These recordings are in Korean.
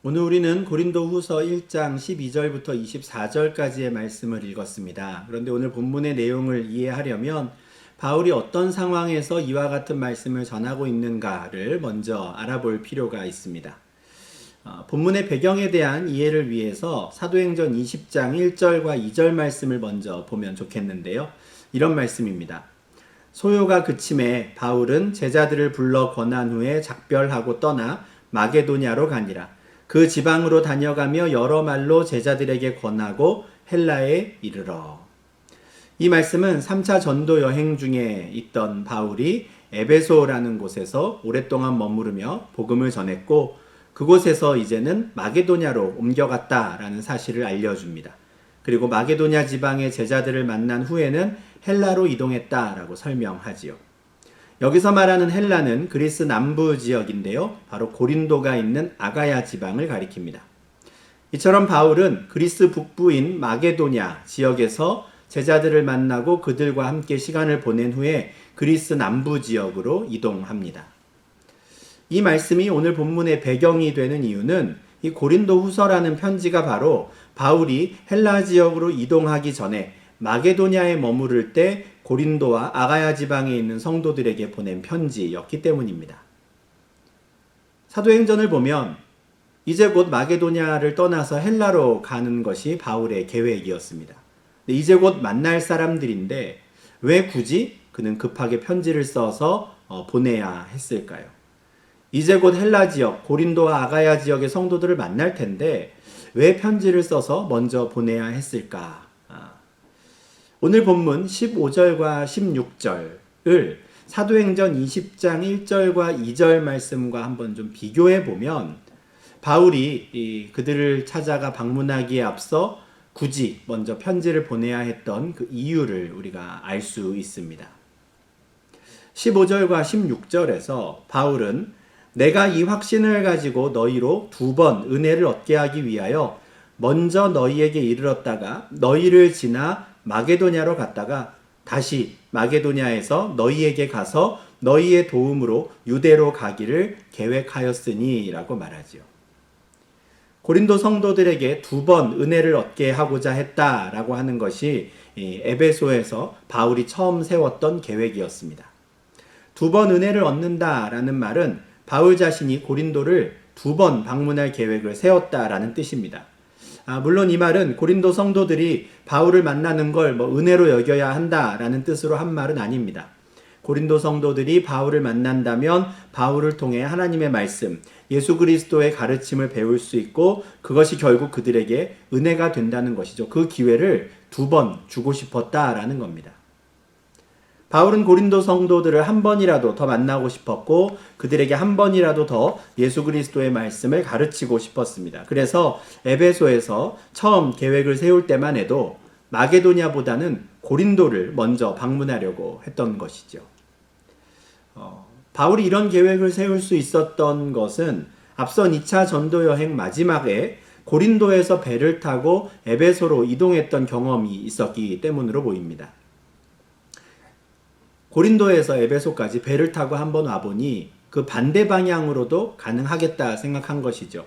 오늘 우리는 고린도후서 1장 12절부터 24절까지의 말씀을 읽었습니다. 그런데 오늘 본문의 내용을 이해하려면 바울이 어떤 상황에서 이와 같은 말씀을 전하고 있는가를 먼저 알아볼 필요가 있습니다. 본문의 배경에 대한 이해를 위해서 사도행전 20장 1절과 2절 말씀을 먼저 보면 좋겠는데요. 이런 말씀입니다. 소요가 그침에 바울은 제자들을 불러 권한 후에 작별하고 떠나 마게도냐로 가니라. 그 지방으로 다녀가며 여러 말로 제자들에게 권하고 헬라에 이르러. 이 말씀은 3차 전도 여행 중에 있던 바울이 에베소라는 곳에서 오랫동안 머무르며 복음을 전했고 그곳에서 이제는 마게도냐로 옮겨갔다라는 사실을 알려줍니다. 그리고 마게도냐 지방의 제자들을 만난 후에는 헬라로 이동했다라고 설명하지요. 여기서 말하는 헬라는 그리스 남부 지역인데요. 바로 고린도가 있는 아가야 지방을 가리킵니다. 이처럼 바울은 그리스 북부인 마게도냐 지역에서 제자들을 만나고 그들과 함께 시간을 보낸 후에 그리스 남부 지역으로 이동합니다. 이 말씀이 오늘 본문의 배경이 되는 이유는 이 고린도 후서라는 편지가 바로 바울이 헬라 지역으로 이동하기 전에 마게도냐에 머무를 때 고린도와 아가야 지방에 있는 성도들에게 보낸 편지였기 때문입니다. 사도행전을 보면 이제 곧 마게도냐를 떠나서 헬라로 가는 것이 바울의 계획이었습니다. 이제 곧 만날 사람들인데 왜 굳이 그는 급하게 편지를 써서 보내야 했을까요? 이제 곧 헬라 지역, 고린도와 아가야 지역의 성도들을 만날 텐데 왜 편지를 써서 먼저 보내야 했을까? 오늘 본문 15절과 16절을 사도행전 20장 1절과 2절 말씀과 한번 좀 비교해 보면 바울이 그들을 찾아가 방문하기에 앞서 굳이 먼저 편지를 보내야 했던 그 이유를 우리가 알 수 있습니다. 15절과 16절에서 바울은 내가 이 확신을 가지고 너희로 2번 은혜를 얻게 하기 위하여 먼저 너희에게 이르렀다가 너희를 지나 마게도냐로 갔다가 다시 마게도냐에서 너희에게 가서 너희의 도움으로 유대로 가기를 계획하였으니 라고 말하지요. 고린도 성도들에게 2번 은혜를 얻게 하고자 했다라고 하는 것이 에베소에서 바울이 처음 세웠던 계획이었습니다. 2번 은혜를 얻는다라는 말은 바울 자신이 고린도를 2번 방문할 계획을 세웠다라는 뜻입니다. 물론 이 말은 고린도 성도들이 바울을 만나는 걸 은혜로 여겨야 한다라는 뜻으로 한 말은 아닙니다. 고린도 성도들이 바울을 만난다면 바울을 통해 하나님의 말씀, 예수 그리스도의 가르침을 배울 수 있고 그것이 결국 그들에게 은혜가 된다는 것이죠. 그 기회를 2번 주고 싶었다라는 겁니다. 바울은 고린도 성도들을 한 번이라도 더 만나고 싶었고 그들에게 한 번이라도 더 예수 그리스도의 말씀을 가르치고 싶었습니다. 그래서 에베소에서 처음 계획을 세울 때만 해도 마게도냐보다는 고린도를 먼저 방문하려고 했던 것이죠. 바울이 이런 계획을 세울 수 있었던 것은 앞선 2차 전도 여행 마지막에 고린도에서 배를 타고 에베소로 이동했던 경험이 있었기 때문으로 보입니다. 고린도에서 에베소까지 배를 타고 한번 와보니 그 반대 방향으로도 가능하겠다 생각한 것이죠.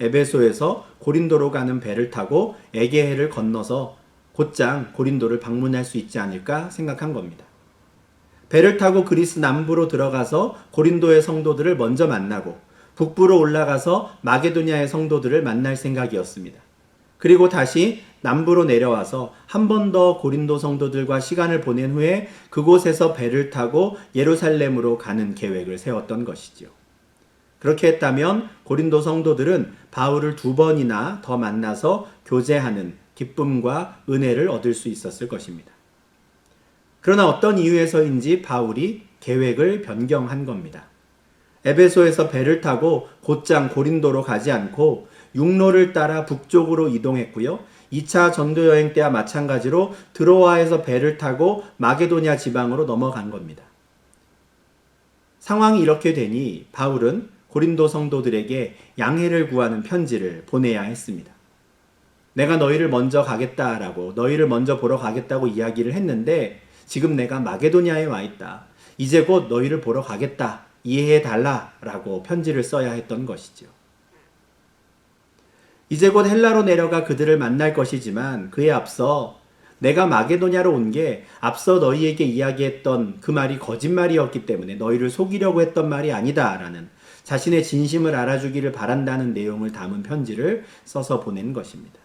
에베소에서 고린도로 가는 배를 타고 에게해를 건너서 곧장 고린도를 방문할 수 있지 않을까 생각한 겁니다. 배를 타고 그리스 남부로 들어가서 고린도의 성도들을 먼저 만나고 북부로 올라가서 마게도냐의 성도들을 만날 생각이었습니다. 그리고 다시 남부로 내려와서 한 번 더 고린도 성도들과 시간을 보낸 후에 그곳에서 배를 타고 예루살렘으로 가는 계획을 세웠던 것이지요. 그렇게 했다면 고린도 성도들은 바울을 2번이나 더 만나서 교제하는 기쁨과 은혜를 얻을 수 있었을 것입니다. 그러나 어떤 이유에서인지 바울이 계획을 변경한 겁니다. 에베소에서 배를 타고 곧장 고린도로 가지 않고 육로를 따라 북쪽으로 이동했고요. 2차 전도 여행 때와 마찬가지로 드로아에서 배를 타고 마게도냐 지방으로 넘어간 겁니다. 상황이 이렇게 되니 바울은 고린도 성도들에게 양해를 구하는 편지를 보내야 했습니다. 내가 너희를 먼저 가겠다라고 너희를 먼저 보러 가겠다고 이야기를 했는데 지금 내가 마게도냐에 와 있다. 이제 곧 너희를 보러 가겠다. 이해해 달라라고 편지를 써야 했던 것이죠. 이제 곧 헬라로 내려가 그들을 만날 것이지만 그에 앞서 내가 마게도냐로 온 게 앞서 너희에게 이야기했던 그 말이 거짓말이었기 때문에 너희를 속이려고 했던 말이 아니다라는 자신의 진심을 알아주기를 바란다는 내용을 담은 편지를 써서 보낸 것입니다.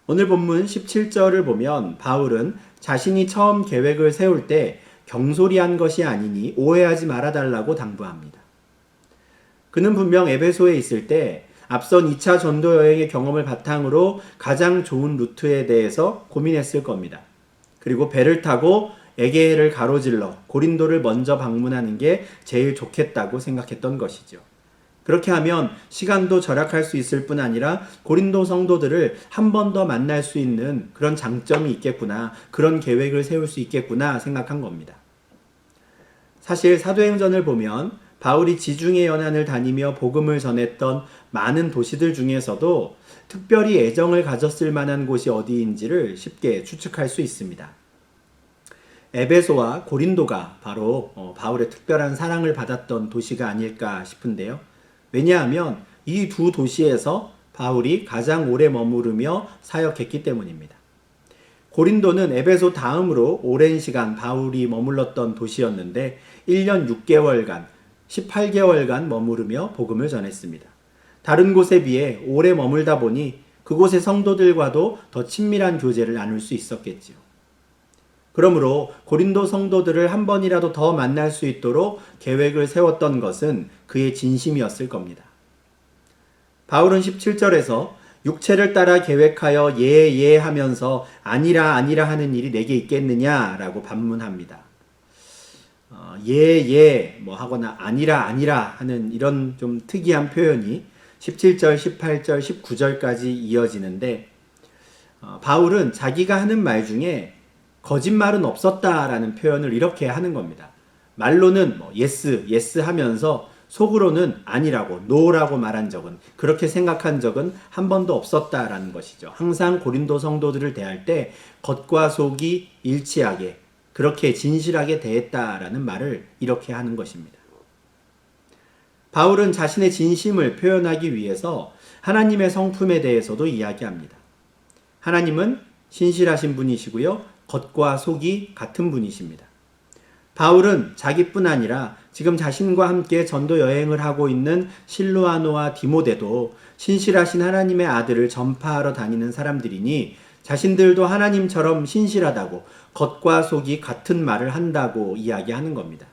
오늘 본문 17절을 보면 바울은 자신이 처음 계획을 세울 때 경솔이한 것이 아니니 오해하지 말아달라고 당부합니다. 그는 분명 에베소에 있을 때 앞선 2차 전도 여행의 경험을 바탕으로 가장 좋은 루트에 대해서 고민했을 겁니다. 그리고 배를 타고 에게해를 가로질러 고린도를 먼저 방문하는 게 제일 좋겠다고 생각했던 것이죠. 그렇게 하면 시간도 절약할 수 있을 뿐 아니라 고린도 성도들을 한 번 더 만날 수 있는 그런 장점이 있겠구나, 그런 계획을 세울 수 있겠구나 생각한 겁니다. 사실 사도행전을 보면 바울이 지중해 연안을 다니며 복음을 전했던 많은 도시들 중에서도 특별히 애정을 가졌을 만한 곳이 어디인지를 쉽게 추측할 수 있습니다. 에베소와 고린도가 바로 바울의 특별한 사랑을 받았던 도시가 아닐까 싶은데요. 왜냐하면 이 두 도시에서 바울이 가장 오래 머무르며 사역했기 때문입니다. 고린도는 에베소 다음으로 오랜 시간 바울이 머물렀던 도시였는데 1년 6개월간 18개월간 머무르며 복음을 전했습니다. 다른 곳에 비해 오래 머물다 보니 그곳의 성도들과도 더 친밀한 교제를 나눌 수 있었겠지요. 그러므로 고린도 성도들을 한 번이라도 더 만날 수 있도록 계획을 세웠던 것은 그의 진심이었을 겁니다. 바울은 17절에서 육체를 따라 계획하여 예 하면서 아니라 하는 일이 내게 있겠느냐라고 반문합니다. 하거나 아니라 하는 이런 좀 특이한 표현이 17절, 18절, 19절까지 이어지는데 바울은 자기가 하는 말 중에 거짓말은 없었다라는 표현을 이렇게 하는 겁니다. 말로는 yes 하면서 속으로는 아니라고, no라고 말한 적은, 그렇게 생각한 적은 한 번도 없었다라는 것이죠. 항상 고린도 성도들을 대할 때 겉과 속이 일치하게, 그렇게 진실하게 대했다라는 말을 이렇게 하는 것입니다. 바울은 자신의 진심을 표현하기 위해서 하나님의 성품에 대해서도 이야기합니다. 하나님은 신실하신 분이시고요. 겉과 속이 같은 분이십니다. 바울은 자기뿐 아니라 지금 자신과 함께 전도 여행을 하고 있는 실루아노와 디모데도 신실하신 하나님의 아들을 전파하러 다니는 사람들이니 자신들도 하나님처럼 신실하다고 겉과 속이 같은 말을 한다고 이야기하는 겁니다.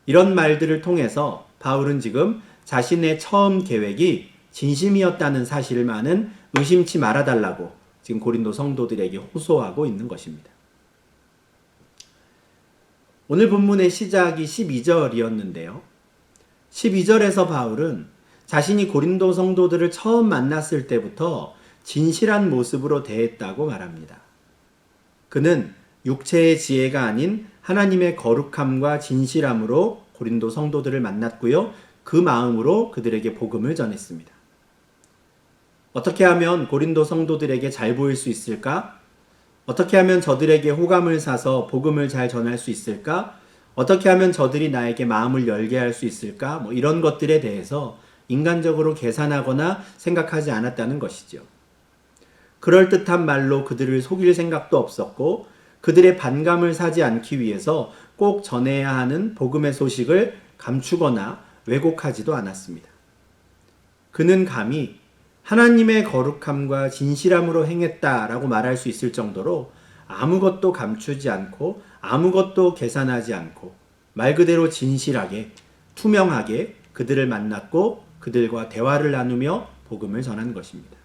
이런 말들을 통해서 바울은 지금 자신의 처음 계획이 진심이었다는 사실만은 의심치 말아달라고 지금 고린도 성도들에게 호소하고 있는 것입니다. 오늘 본문의 시작이 12절이었는데요. 12절에서 바울은 자신이 고린도 성도들을 처음 만났을 때부터 진실한 모습으로 대했다고 말합니다. 그는 육체의 지혜가 아닌 하나님의 거룩함과 진실함으로 고린도 성도들을 만났고요. 그 마음으로 그들에게 복음을 전했습니다. 어떻게 하면 고린도 성도들에게 잘 보일 수 있을까? 어떻게 하면 저들에게 호감을 사서 복음을 잘 전할 수 있을까? 어떻게 하면 저들이 나에게 마음을 열게 할 수 있을까? 이런 것들에 대해서 인간적으로 계산하거나 생각하지 않았다는 것이죠. 그럴듯한 말로 그들을 속일 생각도 없었고 그들의 반감을 사지 않기 위해서 꼭 전해야 하는 복음의 소식을 감추거나 왜곡하지도 않았습니다. 그는 감히 하나님의 거룩함과 진실함으로 행했다라고 말할 수 있을 정도로 아무것도 감추지 않고 아무것도 계산하지 않고 말 그대로 진실하게 투명하게 그들을 만났고 그들과 대화를 나누며 복음을 전한 것입니다.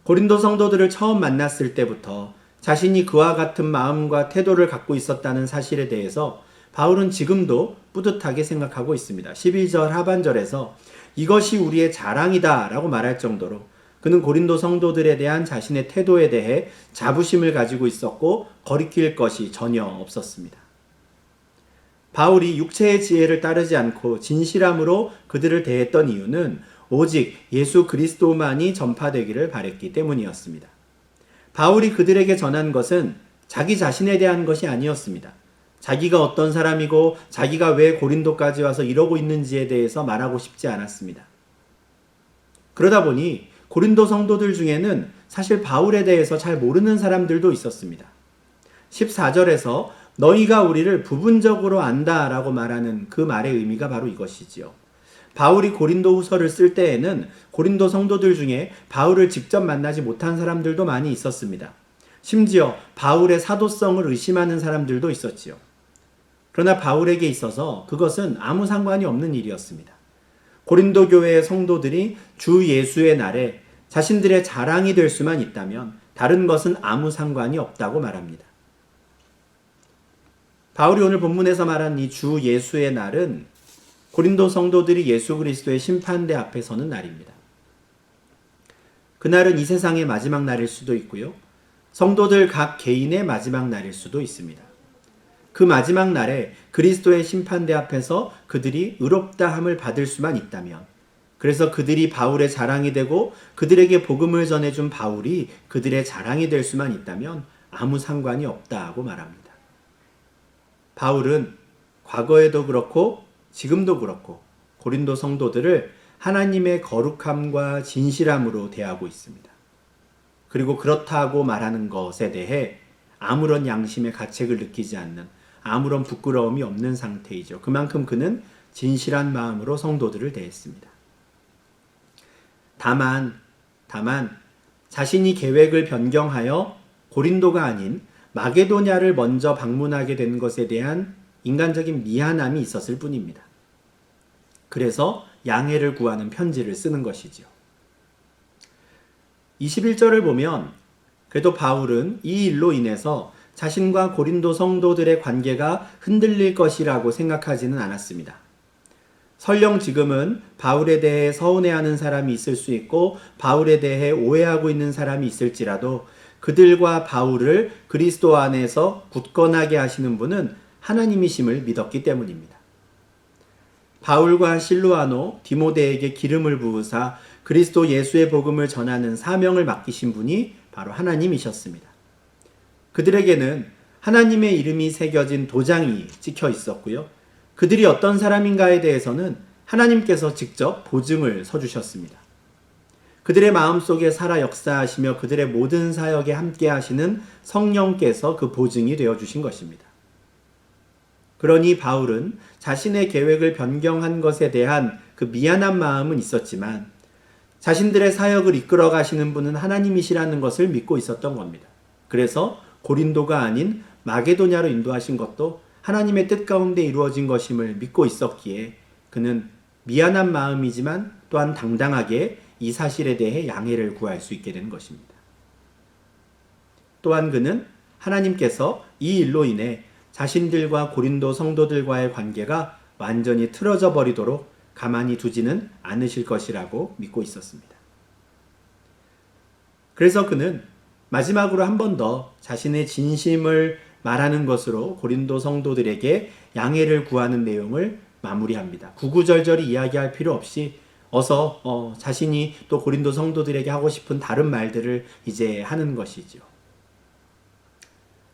고린도 성도들을 처음 만났을 때부터 자신이 그와 같은 마음과 태도를 갖고 있었다는 사실에 대해서 바울은 지금도 뿌듯하게 생각하고 있습니다. 11절 하반절에서 이것이 우리의 자랑이다 라고 말할 정도로 그는 고린도 성도들에 대한 자신의 태도에 대해 자부심을 가지고 있었고 거리낄 것이 전혀 없었습니다. 바울이 육체의 지혜를 따르지 않고 진실함으로 그들을 대했던 이유는 오직 예수 그리스도만이 전파되기를 바랬기 때문이었습니다. 바울이 그들에게 전한 것은 자기 자신에 대한 것이 아니었습니다. 자기가 어떤 사람이고 자기가 왜 고린도까지 와서 이러고 있는지에 대해서 말하고 싶지 않았습니다. 그러다 보니 고린도 성도들 중에는 사실 바울에 대해서 잘 모르는 사람들도 있었습니다. 14절에서 너희가 우리를 부분적으로 안다라고 말하는 그 말의 의미가 바로 이것이지요. 바울이 고린도 후서를 쓸 때에는 고린도 성도들 중에 바울을 직접 만나지 못한 사람들도 많이 있었습니다. 심지어 바울의 사도성을 의심하는 사람들도 있었지요. 그러나 바울에게 있어서 그것은 아무 상관이 없는 일이었습니다. 고린도 교회의 성도들이 주 예수의 날에 자신들의 자랑이 될 수만 있다면 다른 것은 아무 상관이 없다고 말합니다. 바울이 오늘 본문에서 말한 이 주 예수의 날은 고린도 성도들이 예수 그리스도의 심판대 앞에 서는 날입니다. 그날은 이 세상의 마지막 날일 수도 있고요. 성도들 각 개인의 마지막 날일 수도 있습니다. 그 마지막 날에 그리스도의 심판대 앞에서 그들이 의롭다함을 받을 수만 있다면, 그래서 그들이 바울의 자랑이 되고 그들에게 복음을 전해준 바울이 그들의 자랑이 될 수만 있다면 아무 상관이 없다고 말합니다. 바울은 과거에도 그렇고 지금도 그렇고 고린도 성도들을 하나님의 거룩함과 진실함으로 대하고 있습니다. 그리고 그렇다고 말하는 것에 대해 아무런 양심의 가책을 느끼지 않는, 아무런 부끄러움이 없는 상태이죠. 그만큼 그는 진실한 마음으로 성도들을 대했습니다. 다만 자신이 계획을 변경하여 고린도가 아닌 마게도냐를 먼저 방문하게 된 것에 대한 인간적인 미안함이 있었을 뿐입니다. 그래서 양해를 구하는 편지를 쓰는 것이죠. 21절을 보면 그래도 바울은 이 일로 인해서 자신과 고린도 성도들의 관계가 흔들릴 것이라고 생각하지는 않았습니다. 설령 지금은 바울에 대해 서운해하는 사람이 있을 수 있고 바울에 대해 오해하고 있는 사람이 있을지라도 그들과 바울을 그리스도 안에서 굳건하게 하시는 분은 하나님이심을 믿었기 때문입니다. 바울과 실루아노, 디모데에게 기름을 부으사 그리스도 예수의 복음을 전하는 사명을 맡기신 분이 바로 하나님이셨습니다. 그들에게는 하나님의 이름이 새겨진 도장이 찍혀 있었고요. 그들이 어떤 사람인가에 대해서는 하나님께서 직접 보증을 서주셨습니다. 그들의 마음속에 살아 역사하시며 그들의 모든 사역에 함께 하시는 성령께서 그 보증이 되어주신 것입니다. 그러니 바울은 자신의 계획을 변경한 것에 대한 그 미안한 마음은 있었지만 자신들의 사역을 이끌어 가시는 분은 하나님이시라는 것을 믿고 있었던 겁니다. 그래서 고린도가 아닌 마게도냐로 인도하신 것도 하나님의 뜻 가운데 이루어진 것임을 믿고 있었기에 그는 미안한 마음이지만 또한 당당하게 이 사실에 대해 양해를 구할 수 있게 된 것입니다. 또한 그는 하나님께서 이 일로 인해 자신들과 고린도 성도들과의 관계가 완전히 틀어져 버리도록 가만히 두지는 않으실 것이라고 믿고 있었습니다. 그래서 그는 마지막으로 한 번 더 자신의 진심을 말하는 것으로 고린도 성도들에게 양해를 구하는 내용을 마무리합니다. 구구절절히 이야기할 필요 없이 어서 자신이 또 고린도 성도들에게 하고 싶은 다른 말들을 이제 하는 것이죠.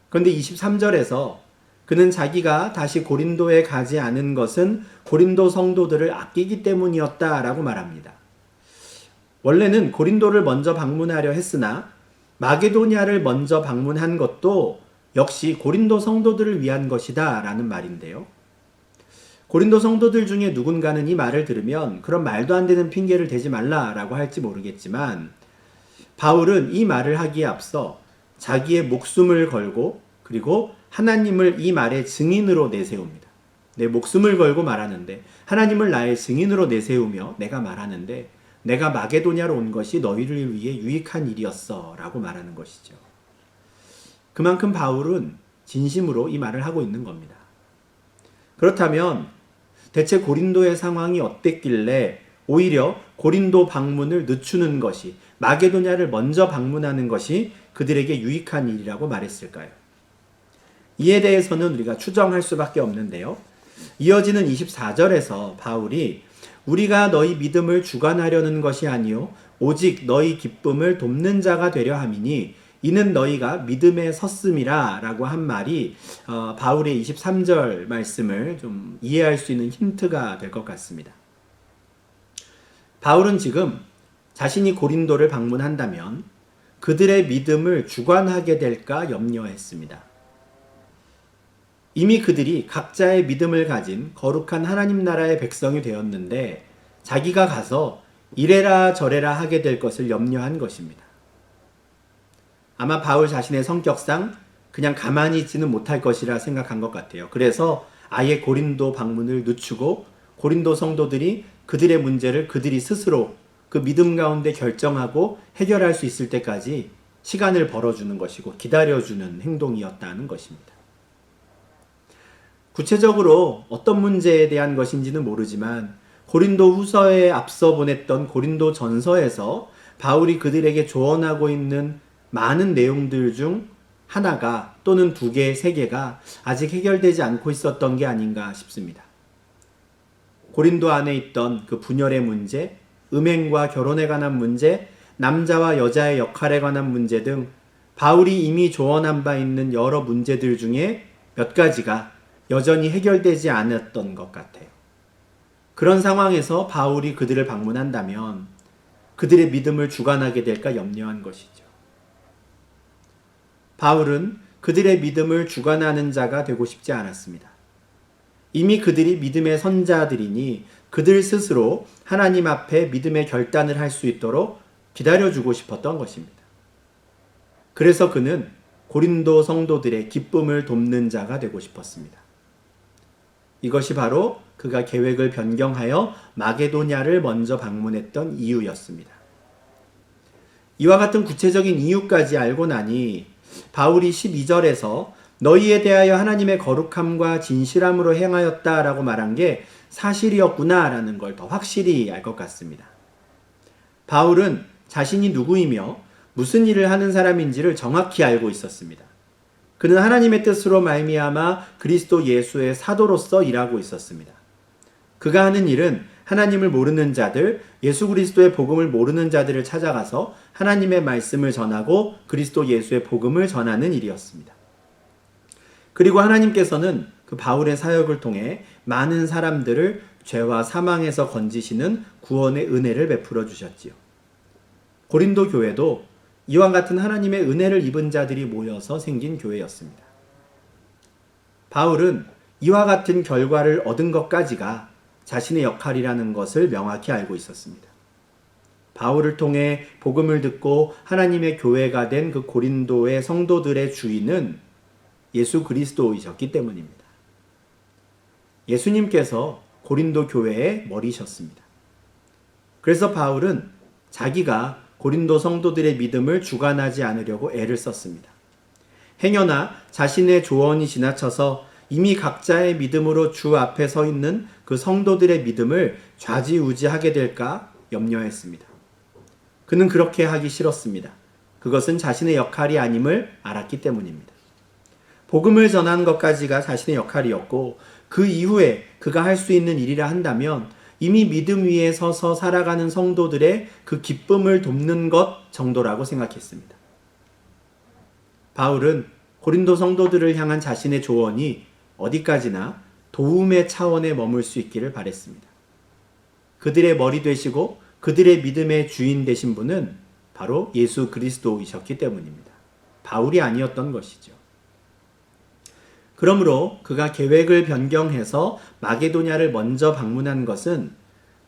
그런데 23절에서 그는 자기가 다시 고린도에 가지 않은 것은 고린도 성도들을 아끼기 때문이었다라고 말합니다. 원래는 고린도를 먼저 방문하려 했으나 마게도냐를 먼저 방문한 것도 역시 고린도 성도들을 위한 것이다 라는 말인데요. 고린도 성도들 중에 누군가는 이 말을 들으면 그런 말도 안 되는 핑계를 대지 말라라고 할지 모르겠지만 바울은 이 말을 하기에 앞서 자기의 목숨을 걸고 그리고 하나님을 이 말의 증인으로 내세웁니다. 내 목숨을 걸고 말하는데 하나님을 나의 증인으로 내세우며 내가 말하는데 내가 마게도냐로 온 것이 너희를 위해 유익한 일이었어 라고 말하는 것이죠. 그만큼 바울은 진심으로 이 말을 하고 있는 겁니다. 그렇다면 대체 고린도의 상황이 어땠길래 오히려 고린도 방문을 늦추는 것이, 마게도냐를 먼저 방문하는 것이 그들에게 유익한 일이라고 말했을까요? 이에 대해서는 우리가 추정할 수밖에 없는데요. 이어지는 24절에서 바울이 우리가 너희 믿음을 주관하려는 것이 아니요 오직 너희 기쁨을 돕는 자가 되려 함이니 이는 너희가 믿음에 섰음이라 라고 한 말이 바울의 23절 말씀을 좀 이해할 수 있는 힌트가 될 것 같습니다. 바울은 지금 자신이 고린도를 방문한다면 그들의 믿음을 주관하게 될까 염려했습니다. 이미 그들이 각자의 믿음을 가진 거룩한 하나님 나라의 백성이 되었는데 자기가 가서 이래라 저래라 하게 될 것을 염려한 것입니다. 아마 바울 자신의 성격상 그냥 가만히 있지는 못할 것이라 생각한 것 같아요. 그래서 아예 고린도 방문을 늦추고 고린도 성도들이 그들의 문제를 그들이 스스로 그 믿음 가운데 결정하고 해결할 수 있을 때까지 시간을 벌어주는 것이고 기다려주는 행동이었다는 것입니다. 구체적으로 어떤 문제에 대한 것인지는 모르지만 고린도 후서에 앞서 보냈던 고린도 전서에서 바울이 그들에게 조언하고 있는 많은 내용들 중 하나가 또는 두 개, 세 개가 아직 해결되지 않고 있었던 게 아닌가 싶습니다. 고린도 안에 있던 그 분열의 문제, 음행과 결혼에 관한 문제, 남자와 여자의 역할에 관한 문제 등 바울이 이미 조언한 바 있는 여러 문제들 중에 몇 가지가 여전히 해결되지 않았던 것 같아요. 그런 상황에서 바울이 그들을 방문한다면 그들의 믿음을 주관하게 될까 염려한 것이죠. 바울은 그들의 믿음을 주관하는 자가 되고 싶지 않았습니다. 이미 그들이 믿음의 선자들이니 그들 스스로 하나님 앞에 믿음의 결단을 할 수 있도록 기다려주고 싶었던 것입니다. 그래서 그는 고린도 성도들의 기쁨을 돕는 자가 되고 싶었습니다. 이것이 바로 그가 계획을 변경하여 마게도냐를 먼저 방문했던 이유였습니다. 이와 같은 구체적인 이유까지 알고 나니 바울이 12절에서 너희에 대하여 하나님의 거룩함과 진실함으로 행하였다라고 말한 게 사실이었구나라는 걸 더 확실히 알 것 같습니다. 바울은 자신이 누구이며 무슨 일을 하는 사람인지를 정확히 알고 있었습니다. 그는 하나님의 뜻으로 말미암아 그리스도 예수의 사도로서 일하고 있었습니다. 그가 하는 일은 하나님을 모르는 자들, 예수 그리스도의 복음을 모르는 자들을 찾아가서 하나님의 말씀을 전하고 그리스도 예수의 복음을 전하는 일이었습니다. 그리고 하나님께서는 그 바울의 사역을 통해 많은 사람들을 죄와 사망에서 건지시는 구원의 은혜를 베풀어 주셨지요. 고린도 교회도 이와 같은 하나님의 은혜를 입은 자들이 모여서 생긴 교회였습니다. 바울은 이와 같은 결과를 얻은 것까지가 자신의 역할이라는 것을 명확히 알고 있었습니다. 바울을 통해 복음을 듣고 하나님의 교회가 된 그 고린도의 성도들의 주인은 예수 그리스도이셨기 때문입니다. 예수님께서 고린도 교회의 머리셨습니다. 그래서 바울은 자기가 고린도 성도들의 믿음을 주관하지 않으려고 애를 썼습니다. 행여나 자신의 조언이 지나쳐서 이미 각자의 믿음으로 주 앞에 서 있는 그 성도들의 믿음을 좌지우지하게 될까 염려했습니다. 그는 그렇게 하기 싫었습니다. 그것은 자신의 역할이 아님을 알았기 때문입니다. 복음을 전하는 것까지가 자신의 역할이었고 그 이후에 그가 할 수 있는 일이라 한다면 이미 믿음 위에 서서 살아가는 성도들의 그 기쁨을 돕는 것 정도라고 생각했습니다. 바울은 고린도 성도들을 향한 자신의 조언이 어디까지나 도움의 차원에 머물 수 있기를 바랬습니다. 그들의 머리 되시고 그들의 믿음의 주인 되신 분은 바로 예수 그리스도이셨기 때문입니다. 바울이 아니었던 것이죠. 그러므로 그가 계획을 변경해서 마게도냐를 먼저 방문한 것은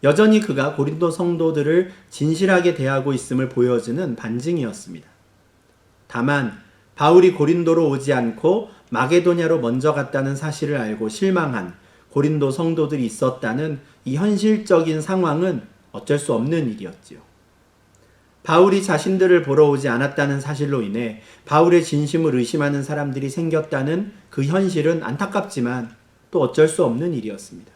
여전히 그가 고린도 성도들을 진실하게 대하고 있음을 보여주는 반증이었습니다. 다만 바울이 고린도로 오지 않고 마게도냐로 먼저 갔다는 사실을 알고 실망한 고린도 성도들이 있었다는 이 현실적인 상황은 어쩔 수 없는 일이었지요. 바울이 자신들을 보러 오지 않았다는 사실로 인해 바울의 진심을 의심하는 사람들이 생겼다는 그 현실은 안타깝지만 또 어쩔 수 없는 일이었습니다.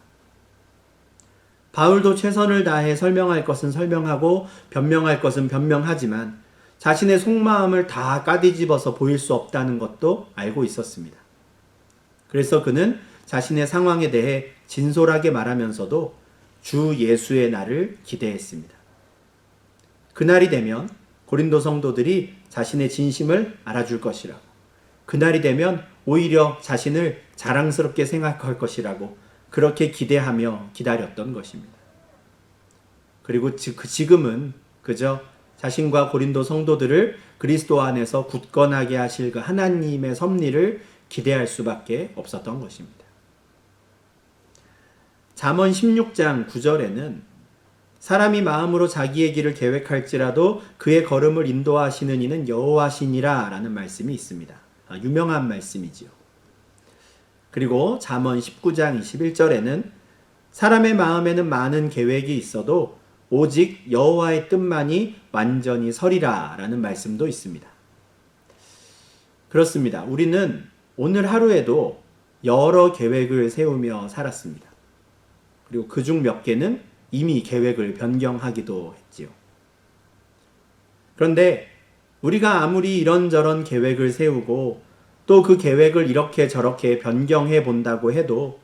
바울도 최선을 다해 설명할 것은 설명하고 변명할 것은 변명하지만 자신의 속마음을 다 까뒤집어서 보일 수 없다는 것도 알고 있었습니다. 그래서 그는 자신의 상황에 대해 진솔하게 말하면서도 주 예수의 날을 기대했습니다. 그날이 되면 고린도 성도들이 자신의 진심을 알아줄 것이라고, 그날이 되면 오히려 자신을 자랑스럽게 생각할 것이라고 그렇게 기대하며 기다렸던 것입니다. 그리고 지금은 그저 자신과 고린도 성도들을 그리스도 안에서 굳건하게 하실 그 하나님의 섭리를 기대할 수밖에 없었던 것입니다. 잠언 16장 9절에는 사람이 마음으로 자기의 길을 계획할지라도 그의 걸음을 인도하시는 이는 여호와시니라 라는 말씀이 있습니다. 유명한 말씀이지요. 그리고 잠언 19장 21절에는 사람의 마음에는 많은 계획이 있어도 오직 여호와의 뜻만이 완전히 서리라 라는 말씀도 있습니다. 그렇습니다. 우리는 오늘 하루에도 여러 계획을 세우며 살았습니다. 그리고 그중 몇 개는 이미 계획을 변경하기도 했지요. 그런데 우리가 아무리 이런저런 계획을 세우고 또 그 계획을 이렇게 저렇게 변경해 본다고 해도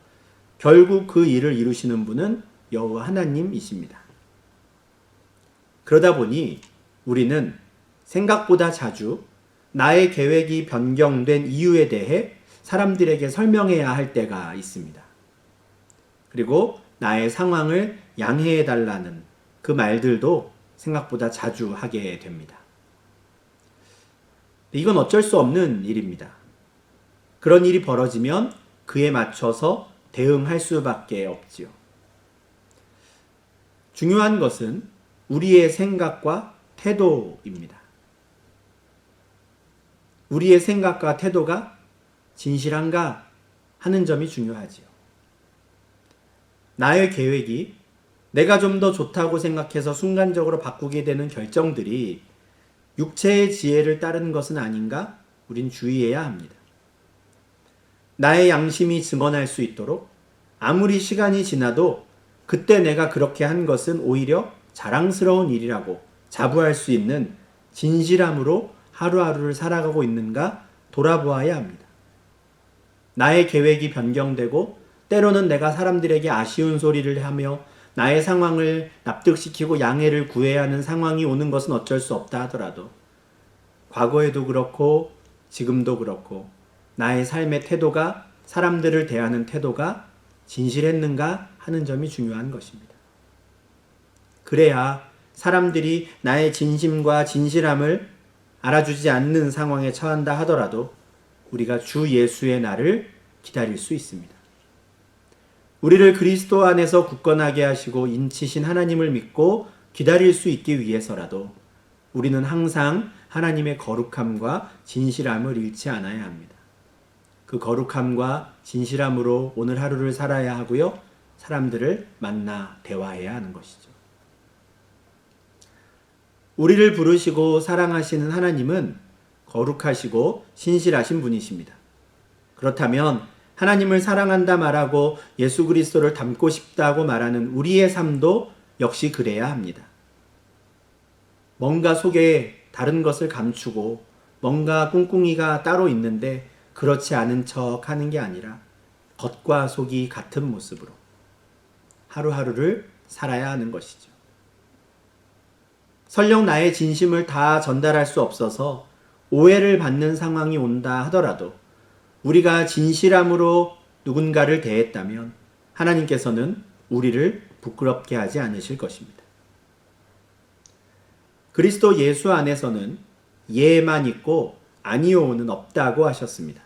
결국 그 일을 이루시는 분은 여호와 하나님이십니다. 그러다 보니 우리는 생각보다 자주 나의 계획이 변경된 이유에 대해 사람들에게 설명해야 할 때가 있습니다. 그리고 나의 상황을 양해해 달라는 그 말들도 생각보다 자주 하게 됩니다. 이건 어쩔 수 없는 일입니다. 그런 일이 벌어지면 그에 맞춰서 대응할 수밖에 없지요. 중요한 것은 우리의 생각과 태도입니다. 우리의 생각과 태도가 진실한가 하는 점이 중요하지요. 나의 계획이 내가 좀 더 좋다고 생각해서 순간적으로 바꾸게 되는 결정들이 육체의 지혜를 따르는 것은 아닌가? 우린 주의해야 합니다. 나의 양심이 증언할 수 있도록 아무리 시간이 지나도 그때 내가 그렇게 한 것은 오히려 자랑스러운 일이라고 자부할 수 있는 진실함으로 하루하루를 살아가고 있는가 돌아보아야 합니다. 나의 계획이 변경되고 때로는 내가 사람들에게 아쉬운 소리를 하며 나의 상황을 납득시키고 양해를 구해야 하는 상황이 오는 것은 어쩔 수 없다 하더라도 과거에도 그렇고 지금도 그렇고 나의 삶의 태도가 사람들을 대하는 태도가 진실했는가 하는 점이 중요한 것입니다. 그래야 사람들이 나의 진심과 진실함을 알아주지 않는 상황에 처한다 하더라도 우리가 주 예수의 날을 기다릴 수 있습니다. 우리를 그리스도 안에서 굳건하게 하시고 인치신 하나님을 믿고 기다릴 수 있기 위해서라도 우리는 항상 하나님의 거룩함과 진실함을 잃지 않아야 합니다. 그 거룩함과 진실함으로 오늘 하루를 살아야 하고요. 사람들을 만나 대화해야 하는 것이죠. 우리를 부르시고 사랑하시는 하나님은 거룩하시고 신실하신 분이십니다. 그렇다면 하나님을 사랑한다 말하고 예수 그리스도를 닮고 싶다고 말하는 우리의 삶도 역시 그래야 합니다. 뭔가 속에 다른 것을 감추고 뭔가 꿍꿍이가 따로 있는데 그렇지 않은 척 하는 게 아니라 겉과 속이 같은 모습으로 하루하루를 살아야 하는 것이죠. 설령 나의 진심을 다 전달할 수 없어서 오해를 받는 상황이 온다 하더라도 우리가 진실함으로 누군가를 대했다면 하나님께서는 우리를 부끄럽게 하지 않으실 것입니다. 그리스도 예수 안에서는 예만 있고 아니오는 없다고 하셨습니다.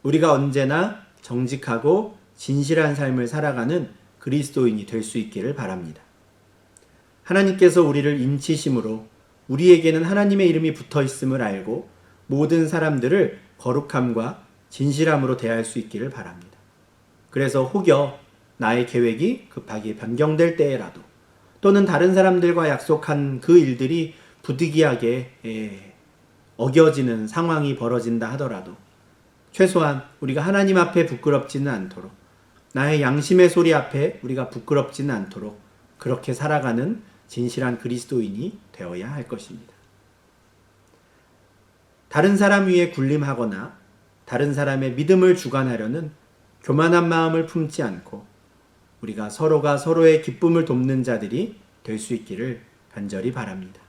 우리가 언제나 정직하고 진실한 삶을 살아가는 그리스도인이 될 수 있기를 바랍니다. 하나님께서 우리를 인치심으로 우리에게는 하나님의 이름이 붙어 있음을 알고 모든 사람들을 거룩함과 진실함으로 대할 수 있기를 바랍니다. 그래서 혹여 나의 계획이 급하게 변경될 때라도 또는 다른 사람들과 약속한 그 일들이 부득이하게 어겨지는 상황이 벌어진다 하더라도 최소한 우리가 하나님 앞에 부끄럽지는 않도록 나의 양심의 소리 앞에 우리가 부끄럽지는 않도록 그렇게 살아가는 진실한 그리스도인이 되어야 할 것입니다. 다른 사람 위에 군림하거나 다른 사람의 믿음을 주관하려는 교만한 마음을 품지 않고 우리가 서로가 서로의 기쁨을 돕는 자들이 될 수 있기를 간절히 바랍니다.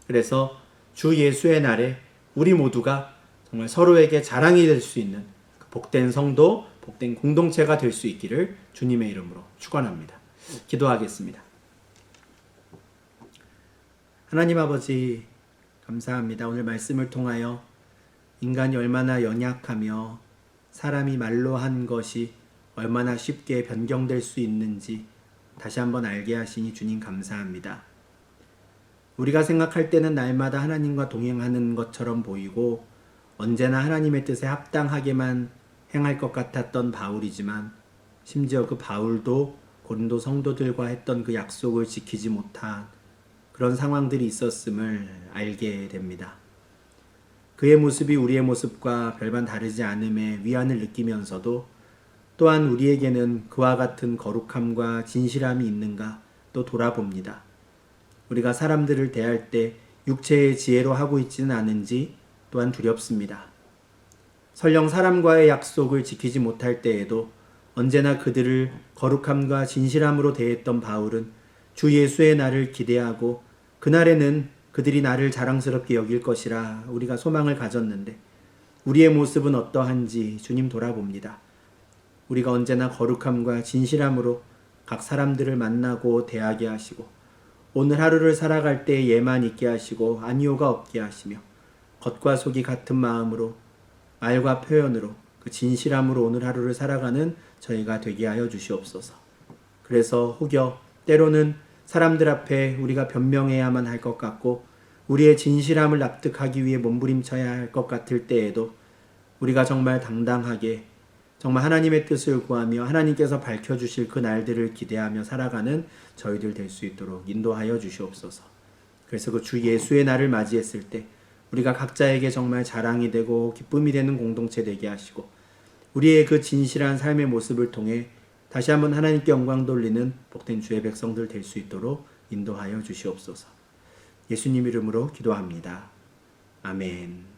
그래서 주 예수의 날에 우리 모두가 정말 서로에게 자랑이 될 수 있는 복된 성도, 복된 공동체가 될 수 있기를 주님의 이름으로 축원합니다. 기도하겠습니다. 하나님 아버지, 감사합니다. 오늘 말씀을 통하여 인간이 얼마나 연약하며 사람이 말로 한 것이 얼마나 쉽게 변경될 수 있는지 다시 한번 알게 하시니 주님 감사합니다. 우리가 생각할 때는 날마다 하나님과 동행하는 것처럼 보이고 언제나 하나님의 뜻에 합당하게만 행할 것 같았던 바울이지만 심지어 그 바울도 고린도 성도들과 했던 그 약속을 지키지 못한 그런 상황들이 있었음을 알게 됩니다. 그의 모습이 우리의 모습과 별반 다르지 않음에 위안을 느끼면서도 또한 우리에게는 그와 같은 거룩함과 진실함이 있는가 또 돌아봅니다. 우리가 사람들을 대할 때 육체의 지혜로 하고 있지는 않은지 또한 두렵습니다. 설령 사람과의 약속을 지키지 못할 때에도 언제나 그들을 거룩함과 진실함으로 대했던 바울은 주 예수의 날을 기대하고 그날에는 그들이 나를 자랑스럽게 여길 것이라 우리가 소망을 가졌는데 우리의 모습은 어떠한지 주님 돌아봅니다. 우리가 언제나 거룩함과 진실함으로 각 사람들을 만나고 대하게 하시고 오늘 하루를 살아갈 때 예만 있게 하시고 아니오가 없게 하시며 겉과 속이 같은 마음으로 말과 표현으로 그 진실함으로 오늘 하루를 살아가는 저희가 되게 하여 주시옵소서. 그래서 혹여 때로는 사람들 앞에 우리가 변명해야만 할 것 같고 우리의 진실함을 납득하기 위해 몸부림쳐야 할 것 같을 때에도 우리가 정말 당당하게 정말 하나님의 뜻을 구하며 하나님께서 밝혀주실 그 날들을 기대하며 살아가는 저희들 될 수 있도록 인도하여 주시옵소서. 그래서 그 주 예수의 날을 맞이했을 때 우리가 각자에게 정말 자랑이 되고 기쁨이 되는 공동체 되게 하시고 우리의 그 진실한 삶의 모습을 통해 다시 한번 하나님께 영광 돌리는 복된 주의 백성들 될 수 있도록 인도하여 주시옵소서. 예수님 이름으로 기도합니다. 아멘.